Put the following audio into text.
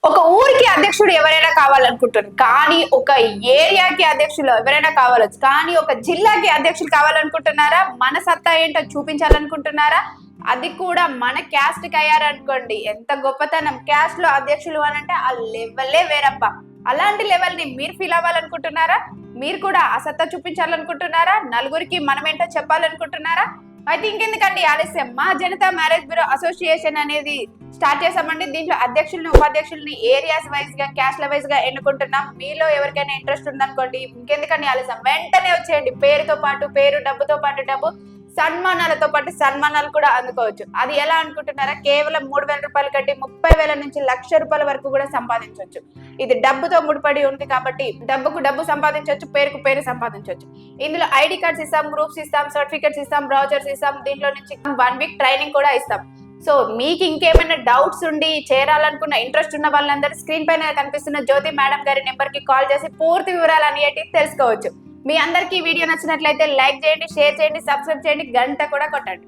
ఒక ఊరికి అధ్యక్షుడు ఎవరైనా కావాలనుకుంటారు, కానీ ఒక ఏరియాకి అధ్యక్షులు ఎవరైనా కావాలొచ్చు, కానీ ఒక జిల్లాకి అధ్యక్షులు కావాలనుకుంటున్నారా? మన సత్తా ఏంటో చూపించాలనుకుంటున్నారా? అది కూడా మన క్యాస్ట్ కి అయ్యారనుకోండి, ఎంత గొప్పతనం. క్యాస్ట్ లో అధ్యక్షులు అని అంటే ఆ లెవెలే వేరప్ప. అలాంటి లెవెల్ ని మీరు ఫీల్ అవ్వాలనుకుంటున్నారా? మీరు కూడా ఆ సత్తా చూపించాలనుకుంటున్నారా? నలుగురికి మనమేంటో చెప్పాలనుకుంటున్నారా? అయితే ఇంకెందుకండి ఆలస్యం, మా జనతా మ్యారేజ్ బ్యూరో అసోసియేషన్ అనేది స్టార్ట్ చేసామండి. దీంట్లో అధ్యక్షుల్ని, ఉపాధ్యక్షుల్ని ఏరియాస్ వైజ్ గా, క్యాస్ట్ల వైజ్ గా ఎన్నుకుంటున్నాం. మీలో ఎవరికైనా ఇంట్రెస్ట్ ఉందనుకోండి, ఇంకెందుకండి ఆలస్యం, వెంటనే వచ్చేయండి. పేరుతో పాటు పేరు, డబ్బుతో పాటు డబ్బు, సన్మానాలతో పాటు సన్మానాలు కూడా అందుకోవచ్చు. అది ఎలా అనుకుంటున్నారా? కేవలం 3,000 రూపాయలు కట్టి 30,000 నుంచి 1,00,000 రూపాయల వరకు కూడా సంపాదించవచ్చు. ఇది డబ్బుతో ముడిపడి ఉంది కాబట్టి డబ్బుకు డబ్బు సంపాదించవచ్చు, పేరుకు పేరు సంపాదించవచ్చు. ఇందులో ఐడి కార్డ్స్ ఇస్తాం, గ్రూప్స్ ఇస్తాం, సర్టిఫికెట్స్ ఇస్తాం, బ్రౌచర్స్ ఇస్తాం. దీంట్లో నుంచి 1 వీక్ ట్రైనింగ్ కూడా ఇస్తాం. సో మీకు ఇంకేమైనా డౌట్స్ ఉండి చేరాలనుకున్న ఇంట్రెస్ట్ ఉన్న వాళ్ళందరూ స్క్రీన్ పైన కనిపిస్తున్న జ్యోతి మేడం గారి నెంబర్ కి కాల్ చేసి పూర్తి వివరాలు అనేవి తెలుసుకోవచ్చు. మీ అందరికీ వీడియో నచ్చినట్లయితే లైక్ చేయండి, షేర్ చేయండి, సబ్స్క్రైబ్ చేయండి, గంట కూడా కొట్టండి.